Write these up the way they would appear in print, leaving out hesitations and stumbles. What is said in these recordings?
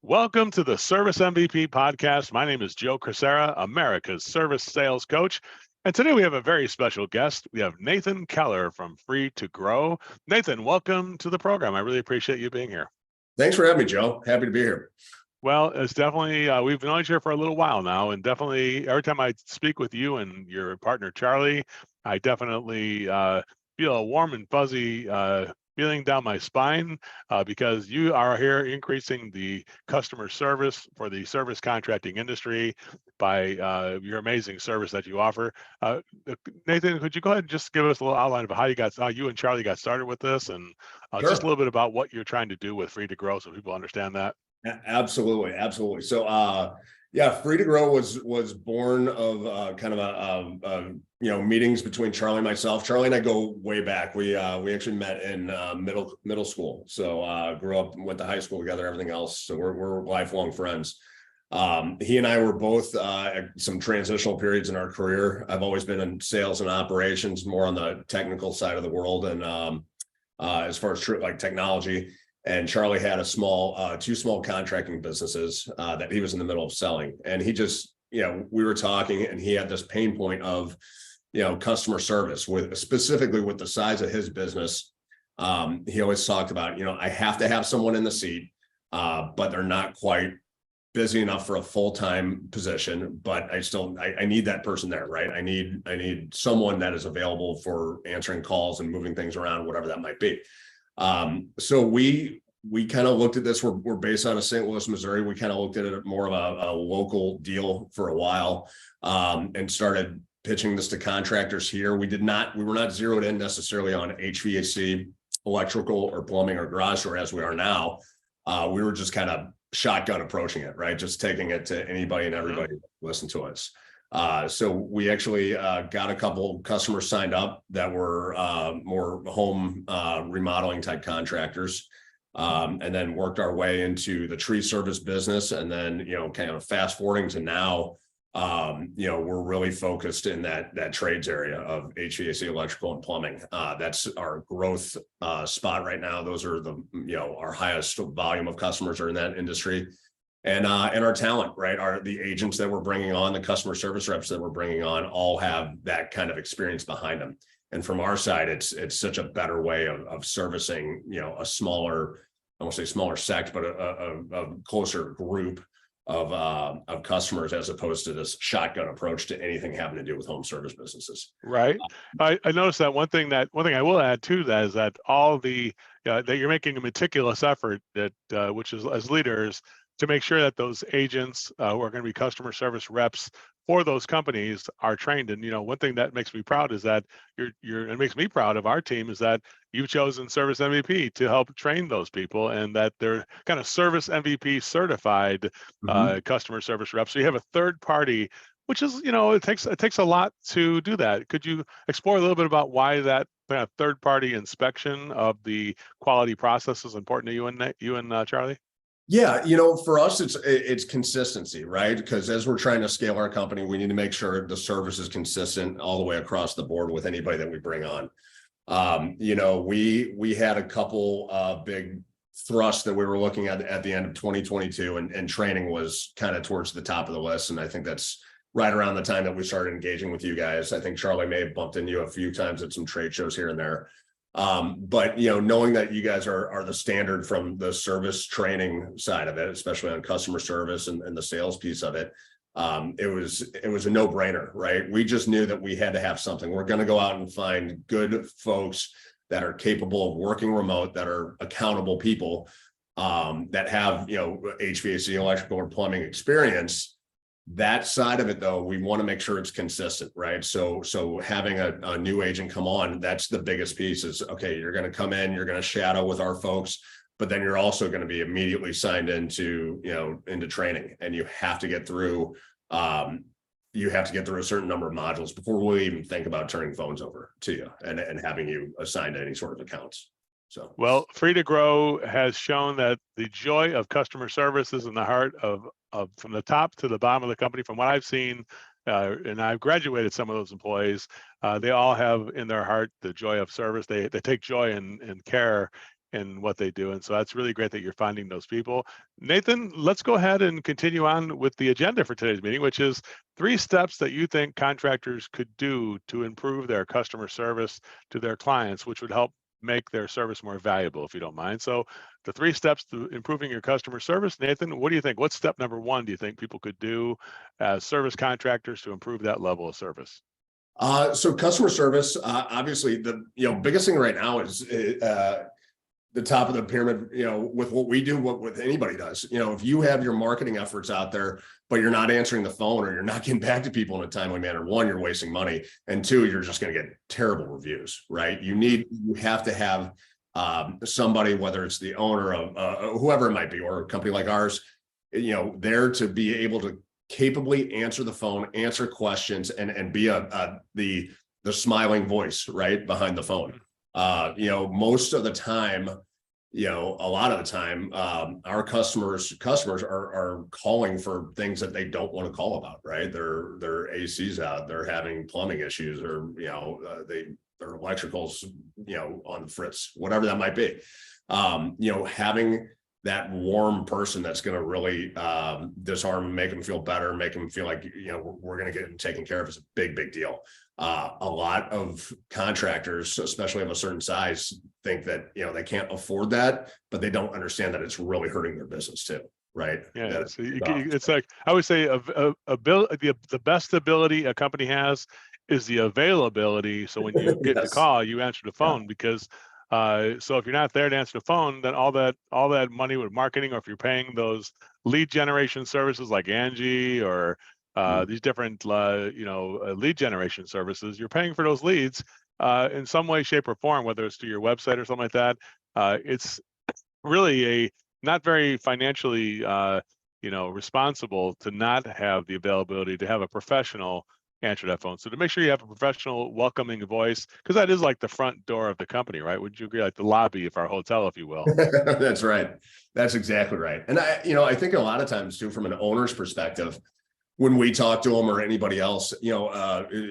Welcome to the Service MVP podcast. My name is Joe Crisara, America's service sales coach. And today we have a very special guest. We have Nathan Keller from Free to Grow. Nathan, welcome to the program. I really appreciate you being here. Thanks for having me, Joe. Happy to be here. Well, it's definitely, we've known each other for a little while now, and definitely every time I speak with you and your partner, Charlie, I definitely feel a warm and fuzzy feeling down my spine because you are here increasing the customer service for the service contracting industry by your amazing service that you offer. Nathan, could you go ahead and just give us a little outline of how you and Charlie got started with this, and Sure. just a little bit about what you're trying to do with Free to Grow so people understand that? Absolutely. So, Free to Grow was born of kind of a meetings between Charlie and myself. Charlie and I go way back. We actually met in middle school. So grew up, went to high school together, everything else. So we're lifelong friends. He and I were both at some transitional periods in our career. I've always been in sales and operations, more on the technical side of the world, and as far as like technology. And Charlie had two small contracting businesses that he was in the middle of selling. And he just, we were talking, and he had this pain point of, customer service specifically with the size of his business. He always talked about, I have to have someone in the seat, but they're not quite busy enough for a full-time position, but I need that person there, right? I need someone that is available for answering calls and moving things around, whatever that might be. So we kind of looked at this. We're based out of St. Louis, Missouri. We kind of looked at it more of a local deal for a while, and started pitching this to contractors here. We were not zeroed in necessarily on HVAC, electrical, or plumbing, or garage door as we are now. We were just kind of shotgun approaching it, right? Just taking it to anybody and everybody to listen to us. So we actually got a couple customers signed up that were more home remodeling type contractors, and then worked our way into the tree service business. And then, kind of fast forwarding to now, we're really focused in that trades area of HVAC, electrical, and plumbing. That's our growth spot right now. Those are our highest volume of customers are in that industry. And our talent, right? The agents that we're bringing on, the customer service reps that we're bringing on, all have that kind of experience behind them. And from our side, it's such a better way of servicing, a smaller, I won't say smaller sect, but a closer group of customers, as opposed to this shotgun approach to anything having to do with home service businesses. Right. I noticed that one thing I will add to that is that all that you're making a meticulous effort that which is as leaders to make sure that those agents who are going to be customer service reps for those companies are trained. And one thing that makes me proud is that it makes me proud of our team is that you've chosen Service MVP to help train those people, and that they're kind of Service MVP certified customer service reps. So you have a third party, which is it takes a lot to do that. Could you explore a little bit about why that kind of third party inspection of the quality process is important to you and Charlie? Yeah, for us, it's consistency, right? Because as we're trying to scale our company, we need to make sure the service is consistent all the way across the board with anybody that we bring on. We had a couple big thrusts that we were looking at the end of 2022, and training was kind of towards the top of the list. And I think that's right around the time that we started engaging with you guys. I think Charlie may have bumped into you a few times at some trade shows here and there. But knowing that you guys are the standard from the service training side of it, especially on customer service and the sales piece of it, it was a no-brainer, right? We just knew that we had to have something. We're going to go out and find good folks that are capable of working remote, that are accountable people, that have HVAC, electrical, or plumbing experience. That side of it, though, we want to make sure it's consistent, right? So having a new agent come on, that's the biggest piece is, okay, you're going to come in, you're going to shadow with our folks, but then you're also going to be immediately signed into training, and you have to get through a certain number of modules before we even think about turning phones over to you and having you assigned to any sort of accounts. So, well, Free to Grow has shown that the joy of customer service is in the heart of from the top to the bottom of the company. From what I've seen, and I've graduated some of those employees, they all have in their heart the joy of service. They take joy and care in what they do. And so that's really great that you're finding those people. Nathan, let's go ahead and continue on with the agenda for today's meeting, which is 3 steps that you think contractors could do to improve their customer service to their clients, which would help make their service more valuable, if you don't mind. So the 3 steps to improving your customer service, Nathan, what do you think? What's step number 1 do you think people could do as service contractors to improve that level of service? So customer service, obviously the biggest thing right now is the top of the pyramid, with what we do, what anybody does. If you have your marketing efforts out there, but you're not answering the phone or you're not getting back to people in a timely manner, 1, you're wasting money, and 2, you're just going to get terrible reviews, right? You have to have somebody, whether it's the owner of whoever it might be, or a company like ours, there to be able to capably answer the phone, answer questions, and be the smiling voice right behind the phone. Most of the time, a lot of the time, our customers are calling for things that they don't want to call about, right? Their AC's out, they're having plumbing issues, or their electricals, on the fritz, whatever that might be. Having that warm person that's going to really disarm, make them feel better, make them feel like, we're going to get them taken care of is a big deal. A lot of contractors, especially of a certain size, think that, they can't afford that, but they don't understand that it's really hurting their business too. Right. Yeah. It's like, I would say the best ability a company has is the availability. So when you get the call, you answer the phone, because so if you're not there to answer the phone, then all that money with marketing, or if you're paying those lead generation services like Angie or these different lead generation services, you're paying for those leads in some way, shape, or form, whether it's to your website or something like that. It's really not very financially responsible to not have the availability to have a professional answer that phone. So to make sure you have a professional, welcoming voice, because that is like the front door of the company, right? Would you agree? Like the lobby of our hotel, if you will. That's right. That's exactly right. And I think a lot of times too, from an owner's perspective, when we talk to them or anybody else,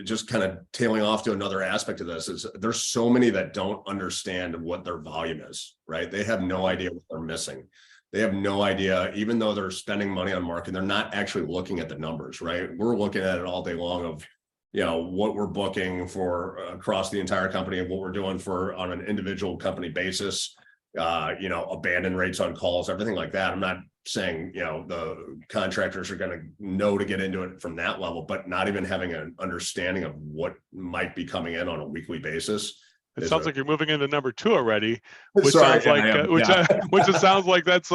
just kind of tailing off to another aspect of this, is there's so many that don't understand what their volume is, right? They have no idea what they're missing. They have no idea, even though they're spending money on marketing, they're not actually looking at the numbers, right? We're looking at it all day long of, what we're booking for across the entire company and what we're doing on an individual company basis, abandon rates on calls, everything like that. I'm not saying, the contractors are going to know to get into it from that level, but not even having an understanding of what might be coming in on a weekly basis. It sounds like you're moving into number 2 already, which sounds like which it sounds like that's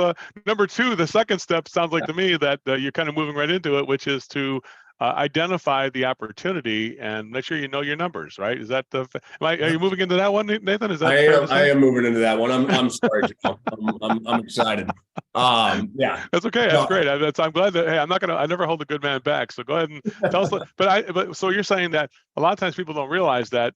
number 2. The second step sounds like to me that you're kind of moving right into it, which is to identify the opportunity and make sure you know your numbers, right? Is that are you moving into that one, Nathan? Is that I am moving into that one. I'm sorry, Joe. I'm excited. Yeah, that's okay. That's great. I'm glad that, hey, I never hold a good man back. So go ahead and tell us. But so you're saying that a lot of times people don't realize that,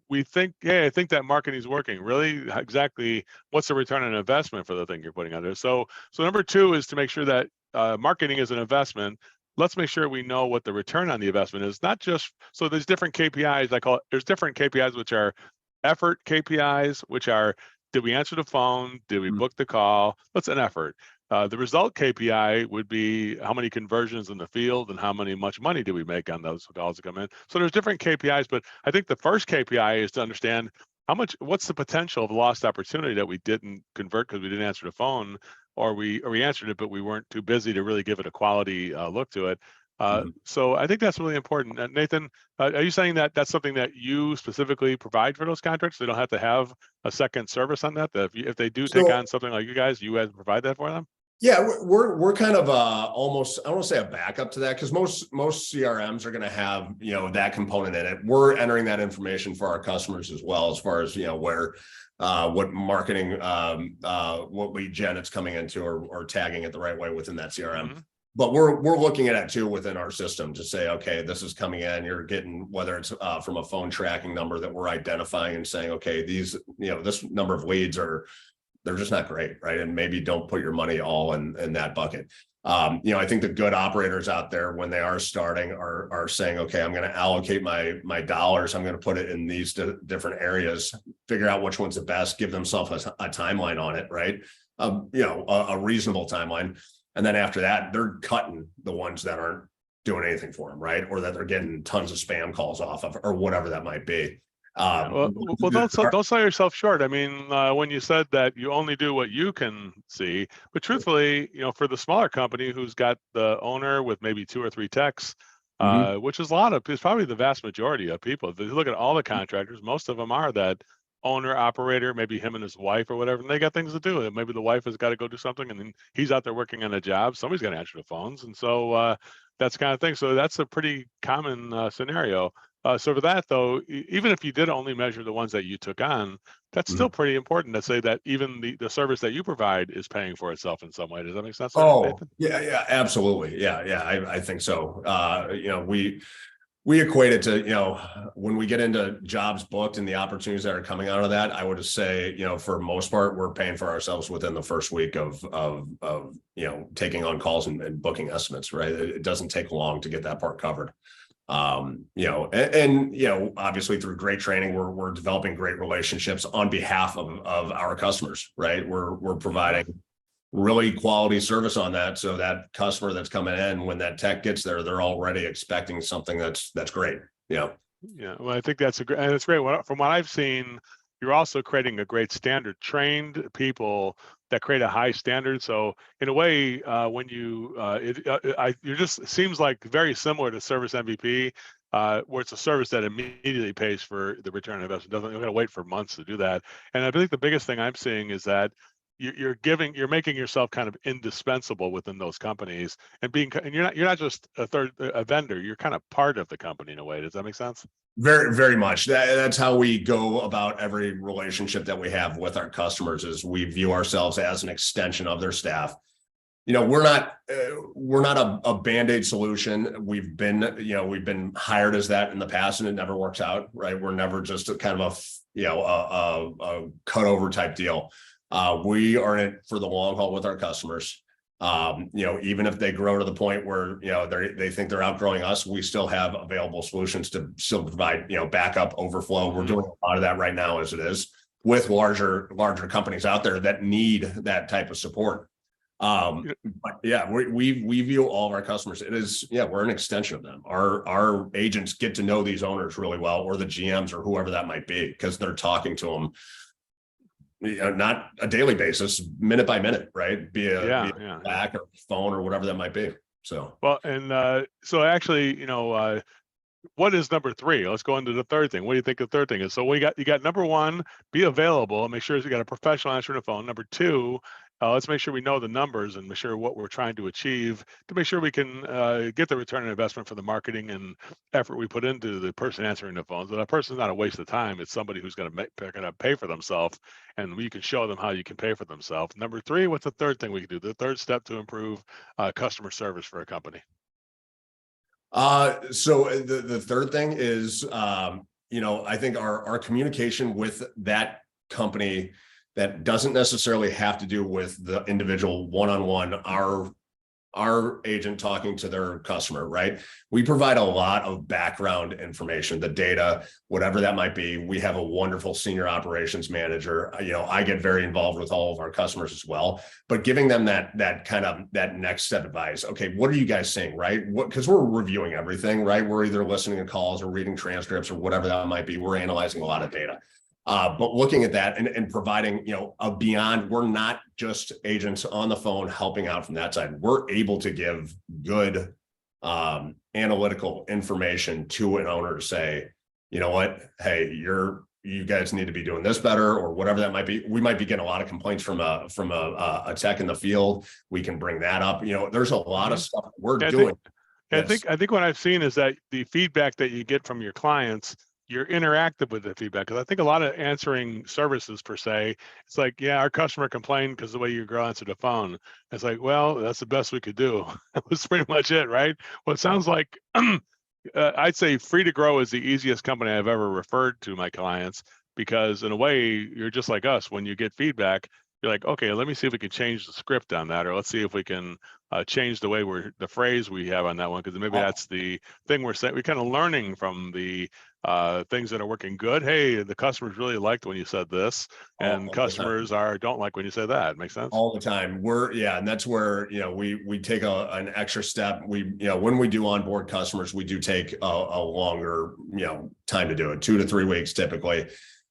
we think, hey, I think that marketing is working. Really, exactly what's the return on investment for the thing you're putting out there? So number 2 is to make sure that marketing is an investment. Let's make sure we know what the return on the investment is. Not just, so there's different KPIs. There's different KPIs, which are effort KPIs, which are, did we answer the phone? Did we book the call? That's an effort. The result KPI would be how many conversions in the field and how much money do we make on those calls that come in. So there's different KPIs, but I think the first KPI is to understand what's the potential of lost opportunity that we didn't convert because we didn't answer the phone, or we answered it, but we weren't too busy to really give it a quality look to it. So I think that's really important. Nathan, are you saying that that's something that you specifically provide for those contractors? They don't have to have a second service on that? That if they do take on something like you guys provide that for them? Yeah, we're kind of almost, I don't want to say a backup to that, because most CRMs are going to have, that component in it. We're entering that information for our customers as well, as far as, where what marketing, what lead gen it's coming into, or tagging it the right way within that CRM. But we're looking at it too within our system to say, okay, this is coming in, you're getting, whether it's from a phone tracking number that we're identifying and saying, okay, these, this number of leads they're just not great, right? And maybe don't put your money all in that bucket. I think the good operators out there, when they are starting, are saying, okay, I'm going to allocate my dollars. I'm going to put it in these different areas, figure out which one's the best, give themselves a timeline on it, right? A reasonable timeline. And then after that, they're cutting the ones that aren't doing anything for them, right? Or that they're getting tons of spam calls off of, or whatever that might be. Well, don't sell yourself short. I mean, when you said that you only do what you can see, but truthfully, for the smaller company who's got the owner with maybe 2 or 3 techs, which is it's probably the vast majority of people. If you look at all the contractors, most of them are that owner operator, maybe him and his wife or whatever, and they got things to do. Maybe the wife has got to go do something, and then he's out there working on a job. Somebody's got to answer the phones, and so that's the kind of thing. So that's a pretty common scenario. So for that, though, even if you did only measure the ones that you took on, that's still pretty important to say that even the service that you provide is paying for itself in some way. Does that make sense? Oh, Nathan? yeah, absolutely. Yeah, I think so. We equate it to, when we get into jobs booked and the opportunities that are coming out of that, I would just say, for the most part, we're paying for ourselves within the first week of taking on calls and booking estimates, right? It doesn't take long to get that part covered. Obviously through great training, we're developing great relationships on behalf of our customers, right? We're providing really quality service on that, so that customer that's coming in, when that tech gets there, they're already expecting something that's great. Yeah, well, I think that's great. From what I've seen, you're also creating a great standard, trained people that create a high standard. So in a way, when it just seems like very similar to service MVP, where it's a service that immediately pays for the return on investment. You're going to wait for months to do that. And I think the biggest thing I'm seeing is that you're making yourself kind of indispensable within those companies, and you're not just a vendor. You're kind of part of the company in a way. Does that make sense? Very, very much. That's how we go about every relationship that we have with our customers, is we view ourselves as an extension of their staff. We're not a Band-Aid solution. We've been hired as that in the past, and it never works out, right? We're never just a kind of a cut over type deal. We are in it for the long haul with our customers. Even if they grow to the point where, they think they're outgrowing us, we still have available solutions to still provide, backup, overflow. We're doing a lot of that right now as it is, with larger companies out there that need that type of support. But yeah, we view all of our customers. We're an extension of them. Our agents get to know these owners really well, or the GMs, or whoever that might be, because they're talking to them, not a daily basis, minute by minute, right? Be a back or phone or whatever that might be. So, well, and so actually, what is number 3? Let's go into the third thing. What do you think the third thing is? So you got number 1, be available, make sure you got a professional answering the phone. Number 2, let's make sure we know the numbers and make sure what we're trying to achieve, to make sure we can get the return on investment for the marketing and effort we put into the person answering the phone. So that person's not a waste of time. It's somebody who's going to pay for themselves, and we can show them how you can pay for themselves. Number 3, what's the third thing we can do? The third step to improve customer service for a company. So the third thing is, I think our communication with that company, that doesn't necessarily have to do with the individual one-on-one, our agent talking to their customer, right? We provide a lot of background information, the data, whatever that might be. We have a wonderful senior operations manager. I get very involved with all of our customers as well, but giving them that next set of advice. Okay, what are you guys saying, right? Because we're reviewing everything, right? We're either listening to calls or reading transcripts or whatever that might be. We're analyzing a lot of data. But looking at that and providing, we're not just agents on the phone helping out from that side. We're able to give good analytical information to an owner to say, you know what, hey, you guys need to be doing this better, or whatever that might be. We might be getting a lot of complaints from a tech in the field. We can bring that up. There's a lot of stuff we're doing. I think what I've seen is that the feedback that you get from your clients, you're interactive with the feedback. Because I think a lot of answering services per se, it's like, yeah, our customer complained because the way your girl answered the phone. It's like, well, that's the best we could do. That was pretty much it, right? Well, it sounds like I'd say Free to Grow is the easiest company I've ever referred to my clients, because in a way, you're just like us. When you get feedback, you're like, okay, let me see if we can change the script on that, or let's see if we can change the way the phrase we have on that one, because maybe that's the thing we're saying. We're kind of learning from the things that are working good. Hey, the customers really liked when you said this, and customers don't like when you say that. Makes sense? All the time. And that's where, we take an extra step. When we do onboard customers, we do take a longer, time to do it, 2 to 3 weeks typically.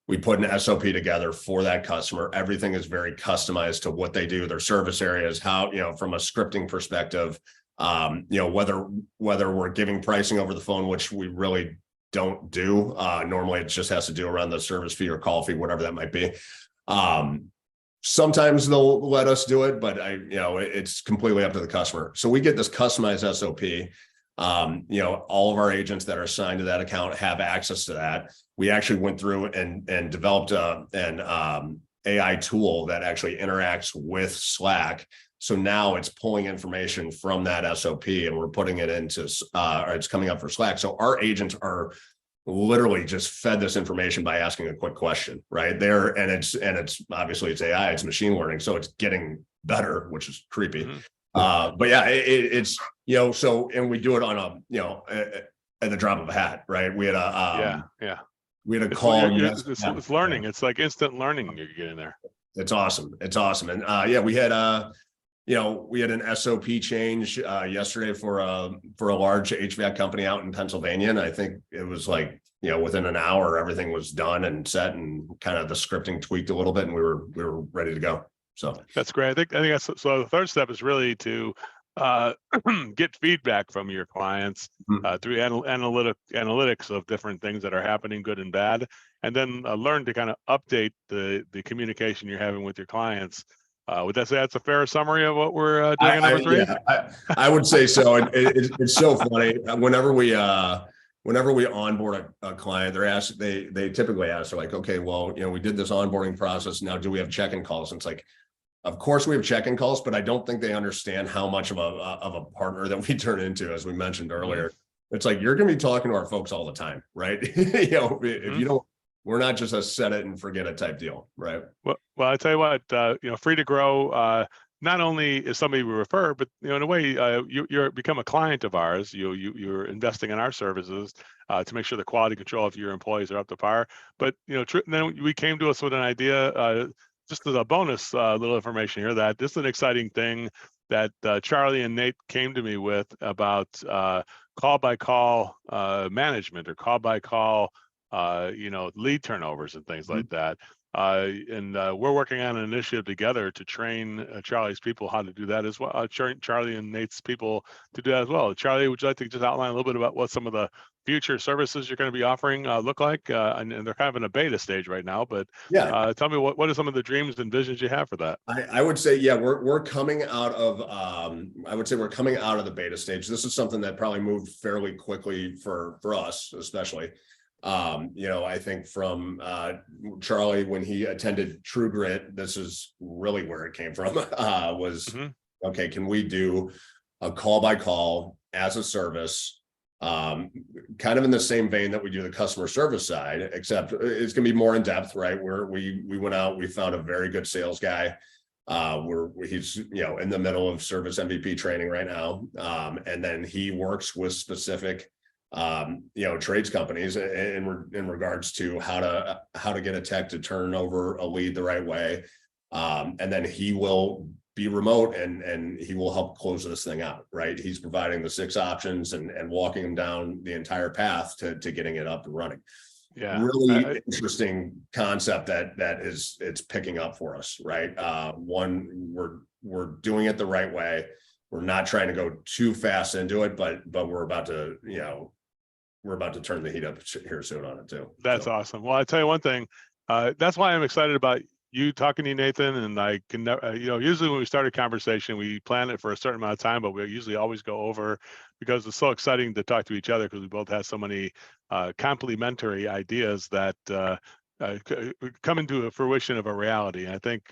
We put an SOP together for that customer. Everything is very customized to what they do, their service areas, how, from a scripting perspective, whether we're giving pricing over the phone, which we really don't do. Normally it just has to do around the service fee or call fee, whatever that might be. Sometimes they'll let us do it, but it's completely up to the customer. So we get this customized SOP. All of our agents that are assigned to that account have access to that. We actually went through and developed an AI tool that actually interacts with Slack. So now it's pulling information from that SOP and we're putting it into, or it's coming up for Slack. So our agents are literally just fed this information by asking a quick question right there. And it's obviously it's AI, it's machine learning. So it's getting better, which is creepy. But yeah, it's, so, and we do it on at the drop of a hat, right? We had a, we had a call. It's learning. It's like instant learning you're getting there. It's awesome. It's awesome. And we had we had an SOP change yesterday for a large HVAC company out in Pennsylvania. And I think it was like, within an hour, everything was done and set and kind of the scripting tweaked a little bit and we were ready to go. So that's great. I think that's, so the third step is really to get feedback from your clients through analytics of different things that are happening, good and bad, and then learn to kind of update the communication you're having with your clients. Would that say that's a fair summary of what we're doing in number 3? Yeah, I would say so. It's so funny. Whenever we onboard a client, they typically ask, they're like, okay, well, we did this onboarding process. Now, do we have check-in calls? And it's like, of course we have check-in calls, but I don't think they understand how much of a partner that we turn into, as we mentioned earlier. It's like, you're going to be talking to our folks all the time, right? If you don't, we're not just a set it and forget it type deal, right? Well, I tell you what, Free to Grow, not only is somebody we refer, but in a way, you're become a client of ours. You're investing in our services to make sure the quality control of your employees are up to par. But then we came to us with an idea. Just as a bonus little information here, that this is an exciting thing that Charlie and Nate came to me with about call-by-call management or call-by-call, lead turnovers and things like that. And we're working on an initiative together to train Charlie's people how to do that as well. Charlie and Nate's people to do that as well. Charlie, would you like to just outline a little bit about what some of the future services you're going to be offering look like? And they're kind of in a beta stage right now, but tell me what are some of the dreams and visions you have for that? I would say, we're coming out of, I would say we're coming out of the beta stage. This is something that probably moved fairly quickly for us, especially. I think from Charlie, when he attended True Grit, this is really where it came from, okay, can we do a call by call as a service, kind of in the same vein that we do the customer service side, except it's going to be more in depth, right? Where we went out, we found a very good sales guy. He's, in the middle of service MVP training right now. And then he works with specific trades companies in regards to how to get a tech to turn over a lead the right way. And then he will be remote and he will help close this thing out, right? He's providing the 6 options and walking them down the entire path to getting it up and running. Yeah, really interesting concept that it's picking up for us, right? One, we're doing it the right way. We're not trying to go too fast into it, but we're about to, we're about to turn the heat up here soon on it too. That's awesome. Well, I tell you one thing, that's why I'm excited about you talking to you, Nathan. And I can, usually when we start a conversation, we plan it for a certain amount of time, but we usually always go over because it's so exciting to talk to each other because we both have so many complementary ideas that come into a fruition of a reality. And I think,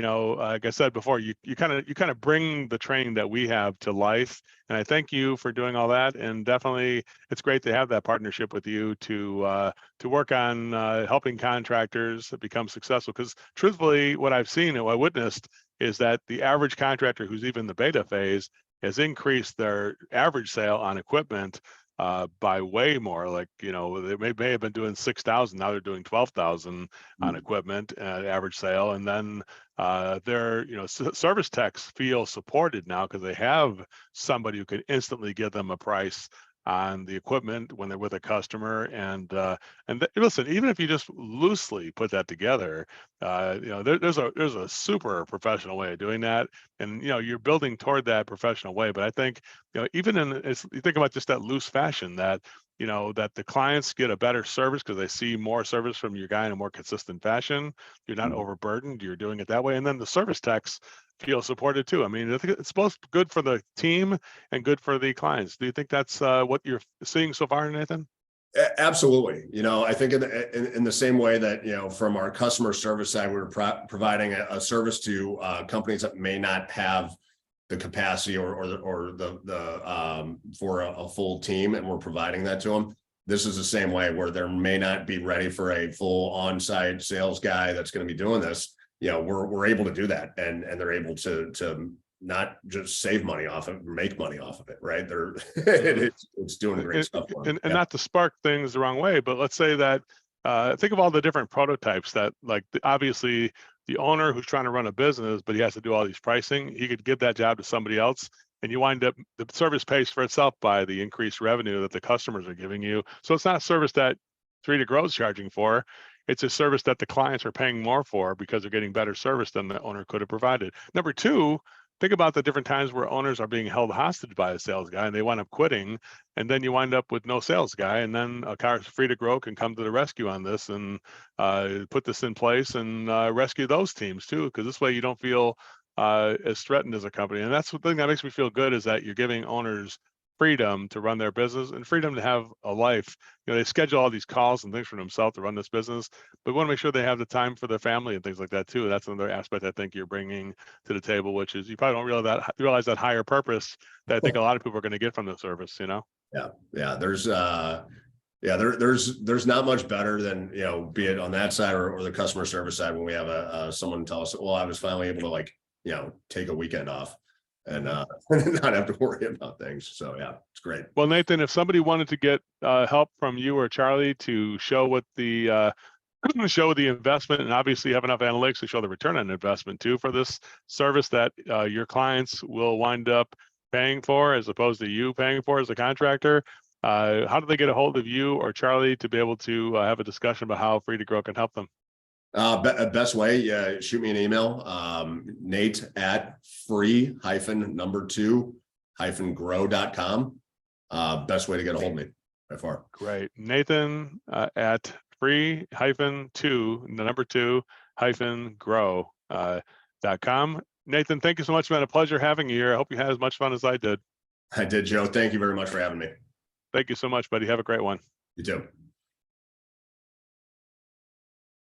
like I said before, you kind of bring the training that we have to life. And I thank you for doing all that. And definitely, it's great to have that partnership with you to work on helping contractors become successful. Because truthfully, what I've seen and what I witnessed is that the average contractor who's even in the beta phase has increased their average sale on equipment by way more. Like, they may have been doing 6,000, now they're doing 12,000 on equipment at average sale. And then their service techs feel supported now because they have somebody who can instantly give them a price on the equipment when they're with a customer. And listen, even if you just loosely put that together, there's a super professional way of doing that, and you're building toward that professional way. But I think even you think about just that loose fashion, that that the clients get a better service because they see more service from your guy in a more consistent fashion. You're not overburdened. You're doing it that way, and then the service techs feel supported too. I mean, I think it's both good for the team and good for the clients. Do you think that's what you're seeing so far, Nathan? Absolutely. I think in the same way that, from our customer service side, we're providing a service to companies that may not have the capacity or the for a full team, and we're providing that to them. This is the same way where they may not be ready for a full on-site sales guy that's going to be doing this. We're able to do that, and they're able to not just save money off it, make money off of it, right? It's doing great stuff. And not to spark things the wrong way, but let's say that think of all the different prototypes that, like, obviously the owner who's trying to run a business, but he has to do all these pricing, he could give that job to somebody else, and you wind up, the service pays for itself by the increased revenue that the customers are giving you. So it's not a service that Free to Grow is charging for. It's a service that the clients are paying more for because they're getting better service than the owner could have provided. Number two, think about the different times where owners are being held hostage by a sales guy and they wind up quitting, and then you wind up with no sales guy, and then a Free to Grow can come to the rescue on this and put this in place and rescue those teams too, because this way you don't feel as threatened as a company. And that's the thing that makes me feel good, is that you're giving owners freedom to run their business and freedom to have a life. They schedule all these calls and things for themselves to run this business, but we want to make sure they have the time for their family and things like that too. That's another aspect I think you're bringing to the table, which is you probably don't realize that higher purpose that I think a lot of people are going to get from the service. Yeah. There's not much better than, be it on that side or the customer service side, when we have someone tell us, well, I was finally able to take a weekend off and not have to worry about things. So yeah, it's great. Well, Nathan, if somebody wanted to get help from you or Charlie to show what the investment, and obviously have enough analytics to show the return on investment too for this service that your clients will wind up paying for as opposed to you paying for as a contractor, how do they get a hold of you or Charlie to be able to have a discussion about how Free to Grow can help them? Best way, shoot me an email, Nate at free-2-grow.com. Best way to get a hold of me by far. Great. Nathan at free-2-grow.com. Nathan, thank you so much, man. A pleasure having you here. I hope you had as much fun as I did. I did, Joe. Thank you very much for having me. Thank you so much, buddy. Have a great one. You too.